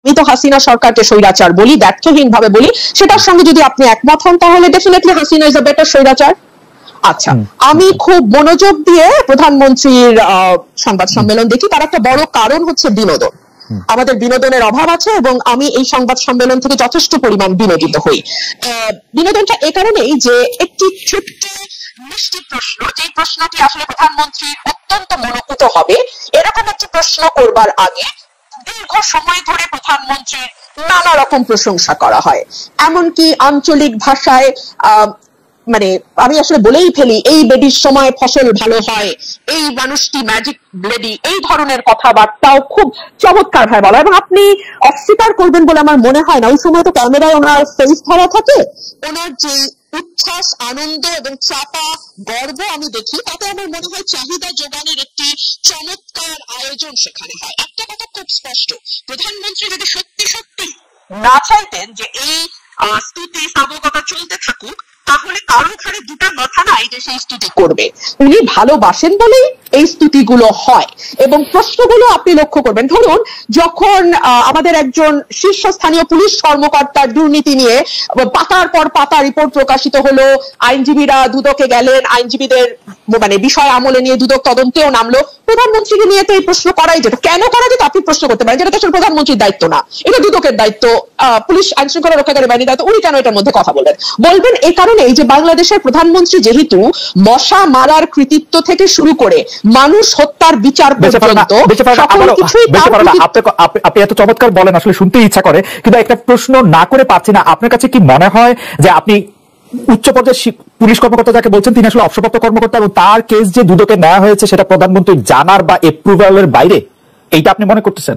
আমি তো হাসিনা সরকারকে স্বৈরাচার বলি, ব্যর্থহীন ভাবে বলি, সেটার সঙ্গে যদি আপনি একমত হন তাহলে definitely Hasina is a better স্বৈরাচার। আচ্ছা, আমি খুব মনোযোগ দিয়ে প্রধানমন্ত্রীর সংবাদ সম্মেলন দেখি, তার একটা বড় কারণ হচ্ছে বিনোদন। আমাদের বিনোদনের অভাব আছে এবং আমি এই সংবাদ সম্মেলন থেকে যথেষ্ট পরিমাণ বিনোদিত হই। বিনোদনটা এ কারণেই যে একটি ছোট্ট মিষ্টি প্রশ্ন, যে প্রশ্নটি আসলে প্রধানমন্ত্রীর অত্যন্ত মনোভূত হবে, এরকম একটি প্রশ্ন করবার আগে দীর্ঘ সময় ধরে প্রধানমন্ত্রীর নানা রকম প্রশংসা করা হয়, এমনকি আঞ্চলিক ভাষায় মানে আমি আসলে বলেই ফেলি, এই বেডির সময় ফসল ভালো হয়, এই মানুষটি ম্যাজিক লেডি, এই ধরনের কথাবার্তাও খুব চমৎকার ভাবে বলা। এবং আপনি অস্বীকার করবেন বলে আমার মনে হয় না, ওই সময় তো ক্যামেরায় ওনার ফেস ধরা থাকে, ওনার যে উচ্ছ্বাস, আনন্দ এবং চাপা গর্ব আমি দেখি, তাতে আমার মনে হয় চাহিদা যোগানের একটি চমৎকার আয়োজন সেখানে হয়। একটা কথা খুব স্পষ্ট, প্রধানমন্ত্রী যদি সত্যি সত্যি না চাইতেন যে এই স্তুতি স্থাবকতা চলতে থাকুক, তাহলে কারো ঘরে দুটা মাথা নাই যে সেই স্তুতি করবে। উনি ভালোবাসেন বলেই এই স্তুতিগুলো হয়। এবং প্রশ্নগুলো আপনি লক্ষ্য করবেন, ধরুন যখন আমাদের একজন শীর্ষস্থানীয় পুলিশ কর্মকর্তার দুর্নীতি নিয়ে পাতার পর পাতা রিপোর্ট প্রকাশিত হলো, আইনজীবীরা দুদকে গেলেন, আইনজীবীদের মানে বিষয় আমলে নিয়ে দুদক তদন্তেও নামলো, প্রধানমন্ত্রীকে নিয়ে তো এই প্রশ্ন করাই যেত। কেন করা যেত আপনি প্রশ্ন করতে পারেন, যেটা তো আসলে প্রধানমন্ত্রীর দায়িত্ব না, এটা দুদকের দায়িত্ব, পুলিশ আইন শৃঙ্খলা রক্ষাকারী বাহিনীর দায়িত্ব, উনি কেন এটার মধ্যে কথা বলবেন? এই কারণে এই যে বাংলাদেশের প্রধানমন্ত্রী যেহেতু মশা মারার কৃতিত্ব থেকে শুরু করে মানুষ হত্যার বিচার পর্যন্ত সকল কিছুই, আপনি এত চমৎকার বলেন, আসলে শুনতে ইচ্ছা করে, কিন্তু একটা প্রশ্ন না করে পারছি না। আপনার কাছে কি মনে হয় যে আপনি উচ্চ পর্যায়ের পুলিশ কর্মকর্তা যাকে বলছেন তিনি আসলে অবসরপ্রাপ্ত কর্মকর্তা এবং তার কেস যে দুদকে নেওয়া হয়েছে সেটা প্রধানমন্ত্রী জানার বা এপ্রুভালের বাইরে, এইটা আপনি মনে করতেছেন?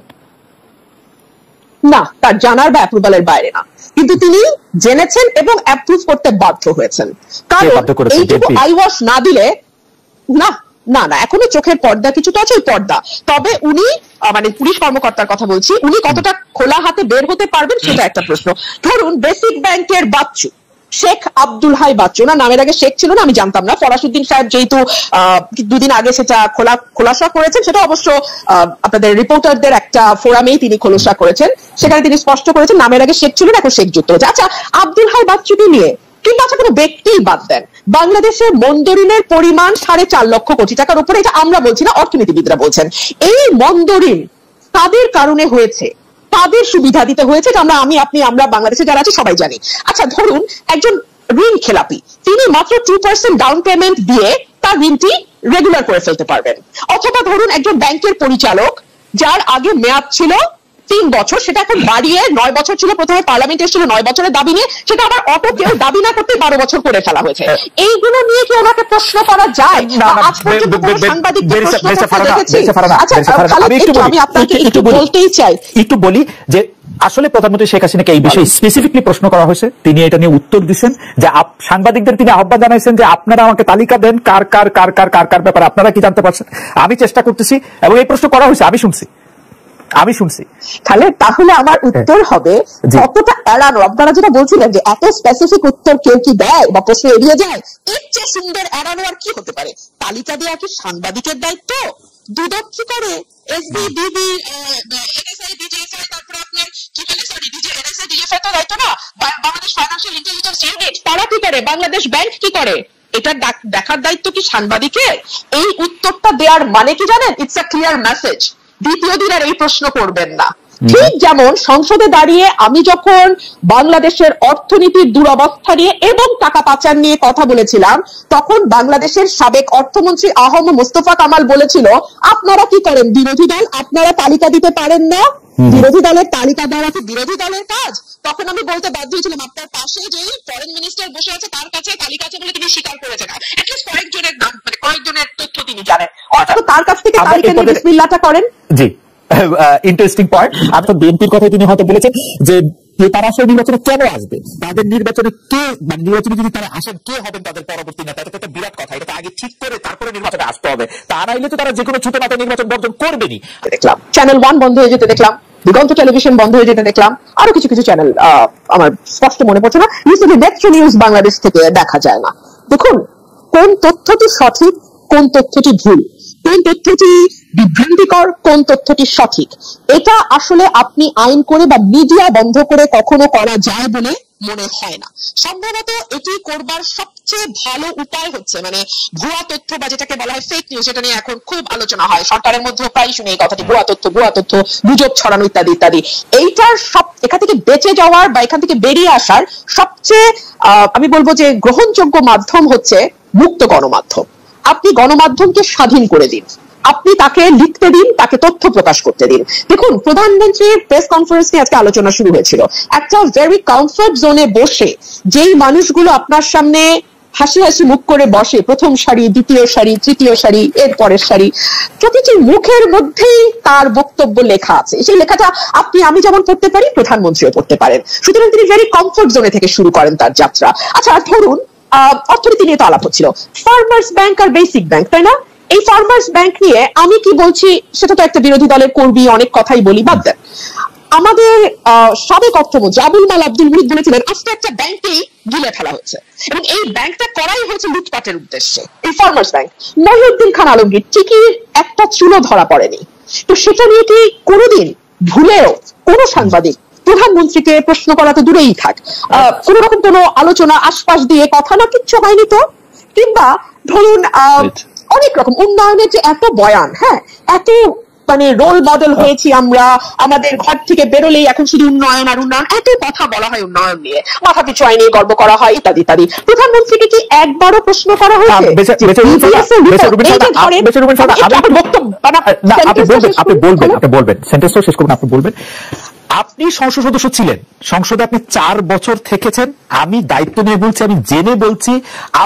না, তার জানার বা অ্যাপ্রুভালের বাইরে না, কিন্তু তিনি জেনেছেন এবং অ্যাপ্রুভ করতে বাধ্য হয়েছেন। কারণ এইটুকু আইওয়াশ না দিলে না না না এখনো চোখের পর্দা কিছুটা আছে, ওই পর্দা। তবে উনি মানে পুলিশ কর্মকর্তার কথা বলছি, উনি কতটা খোলা হাতে বের হতে পারবেন সেটা একটা প্রশ্ন। ধরুন বেসিক ব্যাংকের বাচ্চু শেখ আব্দুল হাই বাচ্চু, না নামের আগে শেখ ছিল না, আমি জানতাম না, ফরাসউদ্দিন সাহেব যেহেতু দুদিন আগে সেটা খোলাসা করেছেন, সেটা অবশ্য আপনাদের রিপোর্টারদের একটা ফোরামেই তিনি খোলাসা করেছেন, সেখানে তিনি স্পষ্ট করেছেন নামের আগে শেখ ছিল না, এখন শেখ যুক্ত হয়েছে। আচ্ছা, আব্দুল হাই বাচ্চুকে নিয়ে কিন্তু আচ্ছা কোনো ব্যক্তি বাদ দেন, বাংলাদেশের মন্দরিনের পরিমাণ 4.5 লক্ষ কোটি টাকার উপরে, এটা আমরা বলছি না, অর্থনীতিবিদরা বলছেন। এই মন্দরিন তাদের কারণে হয়েছে, তাদের সুবিধা দিতে হয়েছে, আমরা বাংলাদেশে যারা আছি সবাই জানি। আচ্ছা, ধরুন একজন ঋণ খেলাপি, তিনি মাত্র 2% ডাউন পেমেন্ট দিয়ে তার ঋণটি রেগুলার করে ফেলতে পারবেন। অথবা ধরুন একজন ব্যাংকের পরিচালক যার আগে মেয়াদ ছিল 3 বছর, সেটা এখন বাড়িয়ে 9 বছর ছিল, প্রথমে পার্লামেন্ট এসেছিল 9 বছরের দাবি নিয়ে, সেটা আবার অটো কেউ দাবি না করতে 12 বছর করে ফেলা হয়েছে। এইগুলো নিয়ে কি ওনাকে প্রশ্ন করা যায়? আজ পর্যন্ত কোনো সাংবাদিককে প্রশ্ন করতে দেখেছি? আচ্ছা, আমি আপনাকে একটু বলতেই চাই, একটু বলি যে আসলে প্রধানমন্ত্রী শেখ হাসিনাকে এই বিষয়ে স্পেসিফিকলি প্রশ্ন করা হয়েছে, তিনি এটা নিয়ে উত্তর দিচ্ছেন যে সাংবাদিকদের তিনি আহ্বান জানাইছেন যে আপনারা আমাকে তালিকা দেন কার কার কার কার কার কার ব্যাপারে আপনারা কি জানতে পারছেন, আমি চেষ্টা করতেছি, এবং এই প্রশ্ন করা হয়েছে, আমি শুনছি। তাহলে আমার উত্তর হবে কতটা এড়ানো। আপনারা যেটা বলছিলেন যে এত স্পেসিফিক উত্তর কেউ কি দেয় বা প্রশ্ন এড়িয়ে যায়, এর চেয়ে সুন্দর এড়ানো আর কি হতে পারে? তালিকা দেওয়া কি সাংবাদিকের দায়িত্ব? দুদক কি করে? এসবি, ডিবি, এনএসআই, ডিজিএফআই, তারপরে আপনার কি বলে, সরি এনএসআই, ডিজিএফআই তো দায়িত্ব না, বাংলাদেশ ফাইন্যান্সিয়াল ইন্টেলিজেন্স ইউনিট তারা কি করে? বাংলাদেশ ব্যাংক কি করে? এটা দেখার দায়িত্ব কি সাংবাদিকের? এই উত্তরটা দেওয়ার মানে কি জানেন? ইটস আ ক্লিয়ার মেসেজ, দ্বিতীয় দিন আর এই প্রশ্ন করবেন না। ঠিক যেমন সংসদে দাঁড়িয়ে আমি যখন বাংলাদেশের অর্থনীতির দুরবস্থা নিয়ে এবং টাকা পাচার নিয়ে কথা বলেছিলাম, তখন বাংলাদেশের সাবেক অর্থমন্ত্রী আহম মোস্তফা কামাল বলেছিল আপনারা কি করেন বিরোধী দল, আপনারা তালিকা দিতে পারেন না, বিরোধী দলের তালিকা দেওয়া কি বিরোধী দলের কাজ? তখন আমি বলতে বাধ্য হয়েছিলাম আপনার পাশে যে ফরেন মিনিস্টার বসে আছে তার কাছে তালিকা আছে বলে তিনি স্বীকার করেছেন, কয়েকজনের নাম মানে কয়েকজনের তথ্য তিনি জানেন, অর্থাৎ তার কাছ থেকে তালিকা নিয়ে বিসমিল্লাহটা করেন। জি, ইন্টারেস্টিং পয়েন্ট। আপনি বিএনপির কথা তিনি হয়তো বলেছেন যে তারা আসলে নির্বাচনে কেন আসবে, তাদের নির্বাচনে কে, মানে নির্বাচনে যদি তারা আসেন কে হবেন তাদের পরবর্তী নেতা, এটা তো একটা বিরাট কথা, এটা আগে ঠিক করে তারপরে নির্বাচনে আসতে হবে, তা নাইলে তো তারা যে কোনো ছোট মাথায় নির্বাচন বর্জন করবেনি। দেখলাম চ্যানেল 1 বন্ধ হয়ে যেতে দেখলাম, দিগন্ত টেলিভিশন বন্ধ হয়ে যেতে দেখলাম, আরো কিছু কিছু চ্যানেল আমার স্পষ্ট মনে পড়ছে না, নিউজ বাংলাদেশ থেকে দেখা যায় না। দেখুন কোন তথ্যটি সঠিক কোন তথ্যটি ভুল, কোন তথ্যটি বিভ্রান্তিকর, কোন তথ্যটি সঠিক, এটা আসলে আপনি আইন করে বা মিডিয়া বন্ধ করে কখনো করা যায় বলে মনে হয় না। সম্ভবত এটি করবার সবচেয়ে ভালো উপায় হচ্ছে মানে ভুয়া তথ্য বা যেটাকে বলা হয় ফেক নিউজ, এটা নিয়ে এখন খুব আলোচনা হয়, সরকারের মধ্যে প্রায় শুনে এই কথাটি, ভুয়া তথ্য, গুজব ছড়ানো ইত্যাদি ইত্যাদি। এইটার এখান থেকে বেঁচে যাওয়ার বা এখান থেকে বেরিয়ে আসার সবচেয়ে আমি বলবো যে গ্রহণযোগ্য মাধ্যম হচ্ছে মুক্ত গণমাধ্যম। আপনি গণমাধ্যমকে স্বাধীন করে দিন, আপনি তাকে লিখতে দিন, তাকে তথ্য প্রকাশ করতে দিন। দেখুন, প্রধানমন্ত্রীর প্রেস কনফারেন্স নিয়ে আজকে আলোচনা শুরু হয়েছিল। একটা ভেরি কমফর্ট জোনে বসে যেই মানুষগুলো আপনার সামনে হাসি হাসি মুখ করে বসে, প্রথম সারি, দ্বিতীয় সারি, তৃতীয় সারি, এর পরের সারি, প্রতিটি মুখের মধ্যেই তার বক্তব্য লেখা আছে। সেই লেখাটা আমি যেমন পড়তে পারি, প্রধানমন্ত্রীও পড়তে পারেন। সুতরাং তিনি ভেরি কমফর্ট জোনে থেকে শুরু করেন তার যাত্রা। আচ্ছা, ধরুন অর্থনীতি নিয়ে তো আলাপ হচ্ছিল, ফার্মার্স ব্যাংক আর বেসিক ব্যাংক, তাই না? এই ফার্মার্স ব্যাংক নিয়ে আমি কি বলছি সেটা তো একটা বিরোধী দলের কর্মী অনেক কথাই বলি, বাদ দেন। আমাদের সাবেক অর্থমন্ত্রী আবুল মাল আব্দুল মুহিত বলেছিলেন আজকে একটা ব্যাংকেই গিলে ফেলা হচ্ছে এবং এই ব্যাংকটা করাই হয়েছে লুটপাটের উদ্দেশ্যে। এই ফার্মার্স ব্যাংক, মহিউদ্দিন খান আলমগীর ঠিকই একটা চুলো ধরা পড়েনি, তো সেটা নিয়ে কি কোনোদিন ভুলেও কোনো সাংবাদিক প্রধানমন্ত্রীকে প্রশ্ন করা তো দূরেই থাক, কোন রকম কোনো আলোচনা আশপাশ দিয়ে কথা না কিচ্ছু হয়নি তো? কিংবা ধরুন অনেক রকম উন্নয়নের যে এত বয়ান, হ্যাঁ, এত মানে রোল মডেল হয়েছি আমরা, আমাদের ঘর থেকে বেরোলেই এখন শুধু উন্নয়ন আর উন্নয়ন, এত কথা বলা হয় উন্নয়ন নিয়ে, মাথা পিছু আয় নিয়ে গর্ব করা হয় ইত্যাদি ইত্যাদি। প্রধানমন্ত্রীকে কি একবারও প্রশ্ন করা হয়েছে? আপনি সংসদ সদস্য ছিলেন, সংসদে আপনি 4 বছর থেকেছেন। আমি দায়িত্ব নিয়ে বলছি, আমি জেনে বলছি,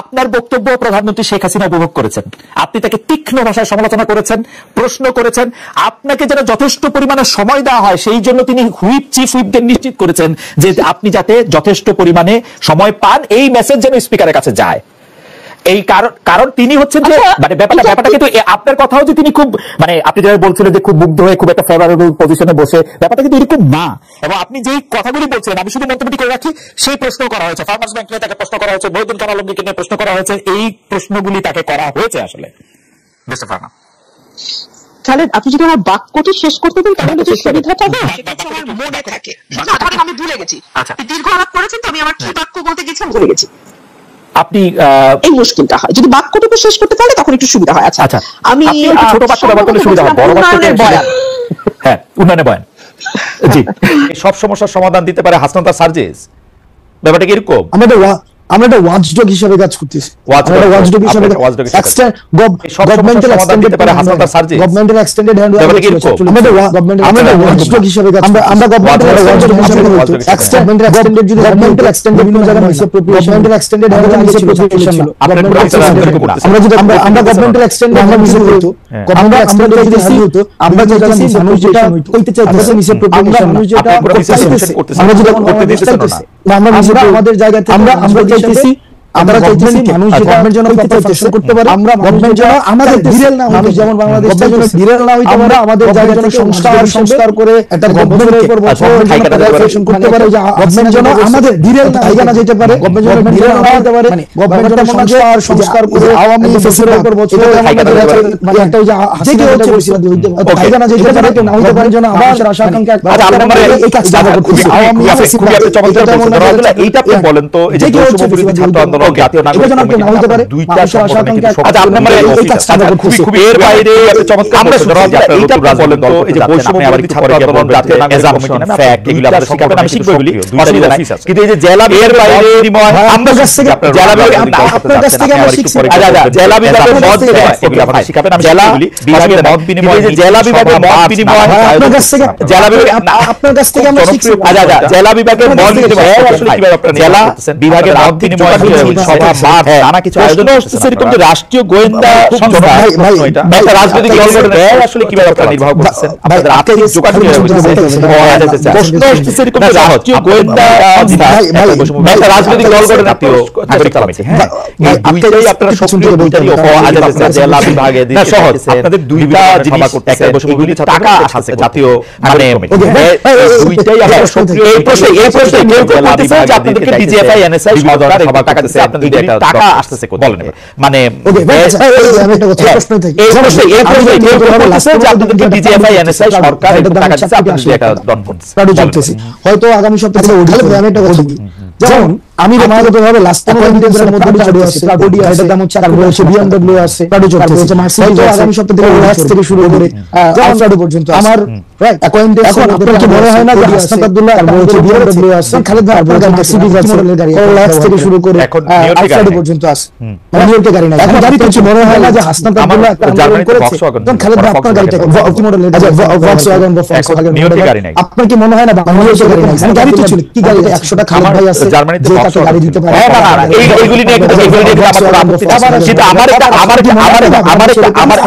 আপনার বক্তব্য প্রধানমন্ত্রী শেখ হাসিনা উপভোগ করেছেন। আপনি তাকে তীক্ষ্ণ ভাষায় সমালোচনা করেছেন, প্রশ্ন করেছেন। আপনাকে যেন যথেষ্ট পরিমাণে সময় দেওয়া হয় সেই জন্য তিনি চিফ হুইপদের নিশ্চিত করেছেন যে আপনি যাতে যথেষ্ট পরিমাণে সময় পান, এই মেসেজ যেন স্পিকারের কাছে যায়। এই কারণ তিনি হচ্ছেন যে মানে ব্যাপারটা কিন্তু আপনার কথাও যে তিনি খুব মানে আপনি যেভাবে বলছিলেন যে খুব মুগ্ধ হয়ে খুব একটা ফেভারেবল পজিশনে বসে, ব্যাপারটা কিন্তু এরকম না। এবং আপনি যেই কথাগুলি বলছিলেন আমি শুধু মন্তব্যটি করে রাখি, সেই প্রশ্ন করা হয়েছে ফার্মার্স ব্যাংক নিয়ে, তাকে প্রশ্ন করা হয়েছে, মহিউদ্দিন খান আলমগীরকে নিয়ে প্রশ্ন করা হয়েছে, এই প্রশ্নগুলি তাকে করা হয়েছে আসলে। তাহলে আপনি যদি আমার বাক্যটি শেষ করতে দেন তাহলে যে সুবিধাটা হয় সেটা আমার মনে থাকে। আমি ভুলে গেছি, দীর্ঘ আলাপ করেছেন তো আমি আমার কি বাক্য বলতে গেছিলাম ভুলে গেছি। আপনি এই মুশকিলটা হয়, যদি বাক্যটুকু শেষ করতে পারলে তখন একটু সুবিধা হয়। আচ্ছা, আমি ছোট বাক্য ব্যবহার করলে সুবিধা হয়, বড় বাক্য হ্যাঁ উন্নয়নের বয়ান। জি, সব সমস্যার সমাধান দিতে পারে হাসনাত আর সার্জিস, ব্যাপারটা কি এরকম? আমরা একটা ওয়াচডগ হিসেবে কাজ করতেছি। ওয়াচডগ হিসেবে গভর্নমেন্টাল এক্সটেন্ডেড পারে হাসনাত আর সার্জিস, গভর্নমেন্টাল এক্সটেন্ডেড হ্যান্ড আমরা একটা ওয়াচডগ হিসেবে কাজ আমরা গভর্নমেন্টাল এক্সটেন্ডেড হিসেবে গভর্নমেন্টাল এক্সটেন্ডেড যদি গভর্নমেন্টাল এক্সটেন্ডেড বিভিন্ন জায়গায় গভর্নমেন্টাল এক্সটেন্ডেড হ্যান্ড আমরা যদি আমরা গভর্নমেন্টাল এক্সটেন্ডেড আমরা মিসেস হইতো, গভর্নমেন্টাল এক্সটেন্ডেড যদি হইতো আমরা যেটা মানুষ যেটা কইতে চাইতেছে মিসেস প্রপোজিশন না, আমরা যেটা করতে দিতেছি না, আমরা আমাদের জায়গা থেকে আমরা চাইতেছি আমরা চাইতেছি মানুষ গভর্নমেন্ট যেন কম্পিটিশন করতে পারে, আমরা গভর্নমেন্ট যেন আমাদের বিরেল না হয়, যেমন বাংলাদেশ যেন বিরেল না হইতে পারে, আমাদের জায়গা থেকে সংস্কার করে একটা গভর্নমেন্টের উপর কনফিগারেশন করতে পারে, যে গভর্নমেন্ট যেন আমাদের বিরেল না হয় না যেতে পারে, গভর্নমেন্ট যেন বিরেল না হতে পারে, গভর্নমেন্ট যেন সংস্কার করে আওয়ামী ফেসিলের উপর বছর মানে একটা ওই যে হাসিনা যেটা বলছিল হইতে পারে না যেতে পারে, না হইতে পারে যেন আবার আশা আকাঙ্ক্ষা এই কাজটা করতে আওয়ামী ফেসিলের চমৎকার এইটা আপনি বলেন তো, এই যে বৈষম্যবিরোধী ছাত্র আন্দোলন জাতীয় নাগরিক কমিটি দুইটা এর বাইরে চমৎকার এইটা বলেন তো, এই যে বৈষম্যবিরোধী ছাত্র আন্দোলন জাতীয় নাগরিক কমিশন ফ্যাক্ট এগুলো আমরা শিখাবেন, আমি শিখবো এগুলি, কিন্তু এই যে জেলা এর বাইরে আমরা কাছ থেকে জেলা আপনার কাছ থেকে আমরা শিখছি, জেলা বিভাগের মত এগুলো আমরা শিখাবেন, আমি এগুলি বিভাগের মত বিনিময়, এই যে জেলা বিভাগের মত বিনিময় আপনার কাছ থেকে জেলা বিভাগ আপনার কাছ থেকে আমরা শিখছি, জেলা বিভাগের মত বিনিময় আসলে কিভাবে আপনারা জেলা বিভাগের মত বিনিময় সভা মাঠ নানা কিছু আয়োজন করতেছে, এরকম যে রাষ্ট্রীয় গোয়েন্দা সংস্থা একটা রাজনৈতিক দল গঠন আসলে কিভাবে আপনারা নির্বাহ করতেছেন, আপনাদের আর্থিক যোগাযোগ প্রশ্ন আসতেছে এরকম যে রাষ্ট্রীয় গোয়েন্দা সংস্থা একটা রাজনৈতিক দল গঠন জাতীয় নাগরিক কমিটি, হ্যাঁ এই দুইটাই আপনারা সক্রিয় দুইটাই জেলা বিভাগে দিতে সহজ, আপনাদের দুইটা জিনিস একটা বৈষম্যবিরোধী টাকা আছে জাতীয় মানে দুইটাই আপনারা সক্রিয়। এই প্রশ্নে কেউ বলতেছে যে আপনাদেরকে ডিজিএফআই এনএসআই সরকার টাকা দিচ্ছে, আপনাদের টাকা আসতেছে বলেন মানে আমি একটা কথা প্রশ্ন থেকে এই সমস্যা এই প্রশ্ন যে আপনাদেরকে ডিজিএফআই এনএসআই সরকার টাকা দিচ্ছে আপনাদের একটা দন চলতেছি হয়তো আগামী সপ্তাহে আমি একটা কথা বলি যেমন আমি ব্যক্তিগতভাবে লাস্ট পয়েন্টের মধ্যে জড়িয়ে আছি অডি এর দাম হচ্ছে আর বলছে বিএমডব্লিউ আছে প্রাডো চলতেছে মার্সিডিজ আগামী সপ্তাহ থেকে ল্যাক্স থেকে শুরু করে প্রাডো পর্যন্ত আমার রাইট অ্যাকোয়েন্টেন্স এখন আপনার কি মনে হয় না যে হাসনাত আব্দুল্লাহ আর বলছে বিএমডব্লিউ আছে খালেদ ভাই আপনার কাছে সিরিজ আছে ল্যাক্স থেকে শুরু করে প্রাডো পর্যন্ত আছে নিউইয়র্কে গাড়ি নাই এখন গাড়ি কিছু মনে হয় না যে হাসনাত আব্দুল্লাহ একটা আন্দোলন করেছে তখন খালেদ ভাই আপনার গাড়িটা কি মডেল এটা ভক্সওয়াগন বা ফক্সওয়াগন নিউইয়র্কে গাড়ি নাই আপনার কি মনে হয় না বাংলাদেশে গাড়ি নাই গাড়ি তো ছিল কি গাড়ি 100টা খালেদ ভাই আছে জার্মানিতে গাড়ি দিতে পারে এইগুলি নিয়ে আমার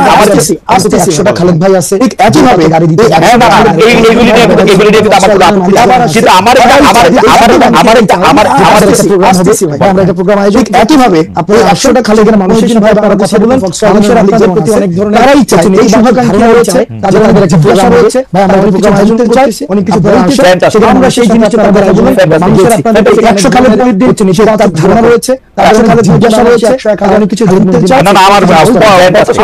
খালেদ ভাই আছে একই ভাবে গাড়ি দিতে আমরা একটা প্রোগ্রাম আয়োজন একই ভাবে আপনি 100টা খালেদের মানুষের ভাই আপনারা কথা বলেন মানুষের আপনাদের প্রতি অনেক ধরনের তারাই চাচ্ছেন এই শুভাকাঙ্ক্ষী রয়েছে তাদের একটা প্রোগ্রাম রয়েছে ভাই আমরা একটা প্রোগ্রাম আয়োজন করতে চাই অনেক কিছু বলতে চাই আমরা সেই জিনিসটা তাদের আয়োজন মানুষের আপনাদের 100 খালেদ পরিধি হচ্ছে নিষেধ তার ধারণা রয়েছে তাদের খালেদ জিজ্ঞাসা রয়েছে 101 অনেক কিছু জানতে চাই না আমার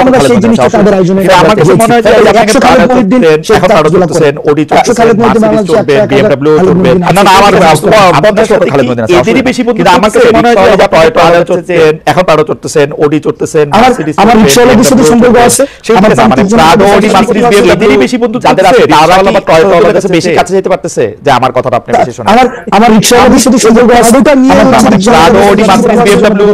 আমরা সেই জিনিসটা তাদের আয়োজনে আমার কাছে মনে হয় যে 100 খালেদ পরিধি এখন তারা করতেছেন ওডি চলবে বিএমডব্লিউ চলবে না আমার 50 খালেদ মদিনা এদেরই বেশি কিন্তু আমার কাছে মনে হয় যে টয়টা আলাদা চলতেছেন এখন তারা চলতেছেন ওডি চলতেছেন আমার রিকশাওয়ালাদের সাথে সম্পর্ক আছে আমার প্রাডো ওডি মার্সিডিজ বিএমডব্লিউ এদেরই বেশি বন্ধু যাদের তারা আলাদা টয়টা আলাদা কাছে বেশি কাছে যেতে পারতেছে যে আমার কথাটা আপনি বেশি শুনুন আমার রিকশাওয়ালাদের সাথে সম্পর্ক আছে ওটা নিয়ে প্রাডো ওডি মার্সিডিজ বিএমডব্লিউ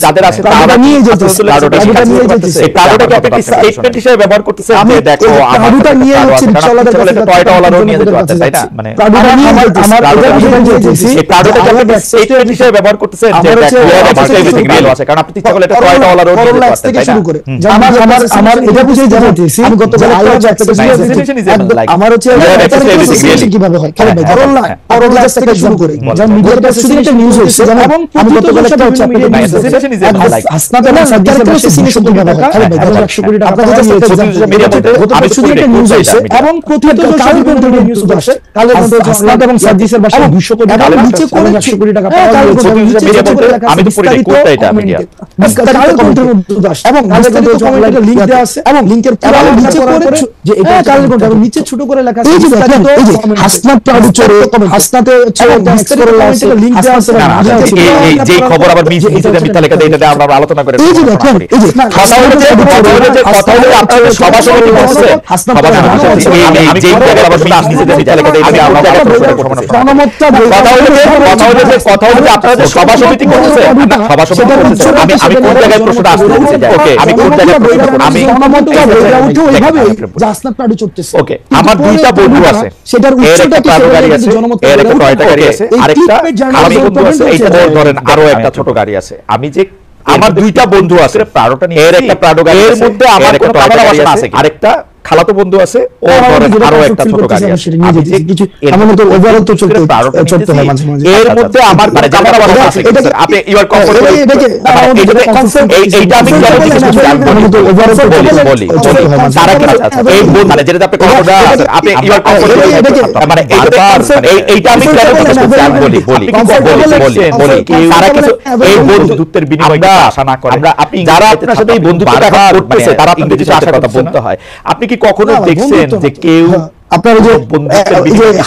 যাদের আছে তারা নিয়ে যেতেছে প্রাডোটা নিয়ে যেতেছে এই প্রাডোটাকে আপনি স্টেটমেন্ট হিসেবে ব্যবহার করতেছেন যে দেখো প্রাডোটা নিয়ে হচ্ছে রিকশাওয়ালাদের কাছে টয়টা ওলারও নিয়ে যেতে পারতেছে তাই না মানে প্রাডোটা নিয়ে আমার এটা যেতেছি এই প্রাডোটাকে আপনি স্টেটমেন্ট হিসেবে ব্যবহার করতেছেন যে দেখো এভরিথিং রিয়েল আছে কারণ আপনি ইচ্ছা করলে এটা টয়টা ওলারও নিয়ে যেতে পারতেন তাই না আমার এটা বুঝেই জানতেছি আমি গতকাল আইওয়াজ একটা আমার হচ্ছে কিভাবে হয় খালেদ ভাই ধরুন না করোনা থেকে শুরু করে যখন মিডিয়াতে শুধু একটা নিউজ হচ্ছে এবং আমি গতকাল একটা চ্যাপ্টারে হাসনাত এবং সাদ্দামের কাছে সিনেশন কিভাবে হয় খালেদ ভাই 100 কোটি টাকা আপনাদের কাছে আমি শুধু একটা নিউজ হচ্ছে এবং প্রতিদিন কাল পর্যন্ত নিউজ আসে কাল পর্যন্ত হাসনাত এবং সাদ্দিসের বাসায় 200 কোটি টাকা নিচে করে 100 কোটি টাকা পাওয়া গেছে আমি তো পড়ি কোটা এটা মিডিয়া কাল পর্যন্ত আসে এবং বিস্তারিত কমেন্টে লিংক দেওয়া আছে এবং লিংকের পুরো নিচে করে যে এটা কাল পর্যন্ত নিচে ছোট করে লেখা আছে এই যে দেখেন এই যে হাসনাত প্রাডো চোরে হাসনাতে বিস্তারিত কমেন্টে লিংক দেওয়া আছে এই যে খবর আবার মিথ্যা লেখা দেয় এটা আমরা আলোচনা করে এই যে দেখেন এই যে কথা হলো আপনাদের সভা সমিতি করছে আমি যেই জায়গায় আবার মিথ্যা লেখা দেয় আমি আমরা আলোচনা করব না কথা হলো যে আপনাদের সভা সমিতি করছে সভা সমিতি করছে আমি কোন জায়গায় প্রশ্নটা আসতে চাই ওকে আমি কোন জায়গায় আমি এইভাবে হাসনাত প্রাডো চলতেছে ওকে আমার দুইটা বন্ধু আছে সেটার উচ্চতা কি গাড়ি আছে এর একটা টয়টা গাড়ি আছে আরেকটা খালাতো বন্ধু আছে এইটা ধরেন আরো একটা ছোট গাড়ি আছে আমি যে আমার দুইটা বন্ধু আছে প্রাডোটা নিয়ে এর একটা প্রাডো গাড়ি এর মধ্যে আমার কোনো টয়টা গাড়ি আছে আরেকটা খালাতো বন্ধু আছে ও ধরেন আরো একটা ছোট গাড়ি আছে আমি যে কিছু আমার মতো ওভারঅল তো চলতে হয় মাঝে মাঝে এর মধ্যে আমার মানে ক্যামেরা বাসা আছে আপনি ইউ আর কমফোর্টেবল এইটা আমি কেন কিছু জানবো ওভারঅল বলি তারা কি এই মানে যেটা আপনি কথা আপনি ইউ আর কমফোর্টেবল মানে এইটা আমি কেন কিছু জানবো বলি তারা কিছু এই বন্ধুত্বের বিনিময়ে আশা না করে আপনি যারা আপনার সাথে এই বন্ধুত্ব দেখা করতেছে তারা ইংরেজিতে আশা কথা বলতে হয় আপনি কি কখনো দেখছেন যে কেউ আপনার যে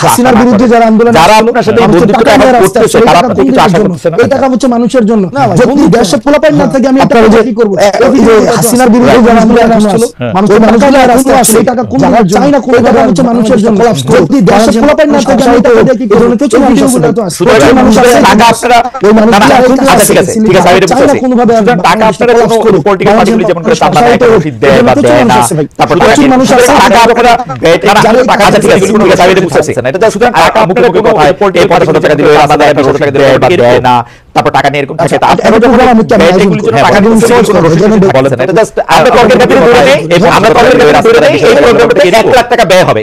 হাসিনার বিরুদ্ধে যারা আন্দোলন যারা আপনার সাথে বন্ধুত্বটা করতেছে তারা আপনাকে কিছু আশা করতেছে না এই টাকা হচ্ছে মানুষের জন্য যদি দেশে পোলাপাইন না থাকে আমি আপনার যে কি করব এই যে হাসিনার বিরুদ্ধে যারা আন্দোলন আসছিল মানুষের মানুষের রাস্তা আছে এই টাকা কোন চাই না কোন টাকা হচ্ছে মানুষের জন্য যদি দেশে পোলাপাইন না থাকে আমি টাকা দিয়ে কি করব তো মানুষের তো আছে মানুষ আছে টাকা আপনারা ওই মানুষগুলো ঠিক আছে আমি এটা বুঝছি টাকা আপনারা কোনো পলিটিক্যাল পার্টিগুলি যেমন করে চাঁদা দেয় বা দেয় না তারপর মানুষ আছে টাকা আপনারা টাকা আছে ঠিক আছে এগুলো ঠিক আছে আমি এটা বুঝতে পারছি না এটা তো শুধু টাকা মুখোমুখি কথা হয় 500 টাকা দিলে আলাদা 500 টাকা দিলে বা দেয় না তারপর টাকা নিয়ে এরকম থাকে আপনারা যখন এগুলোর জন্য টাকা দিচ্ছেন বলেছেন এটা জাস্ট আমরা কর্মের ক্ষেত্রে ধরে নেই আমরা কর্মের ক্ষেত্রে এই প্রোগ্রামে 1 লাখ টাকা ব্যয় হবে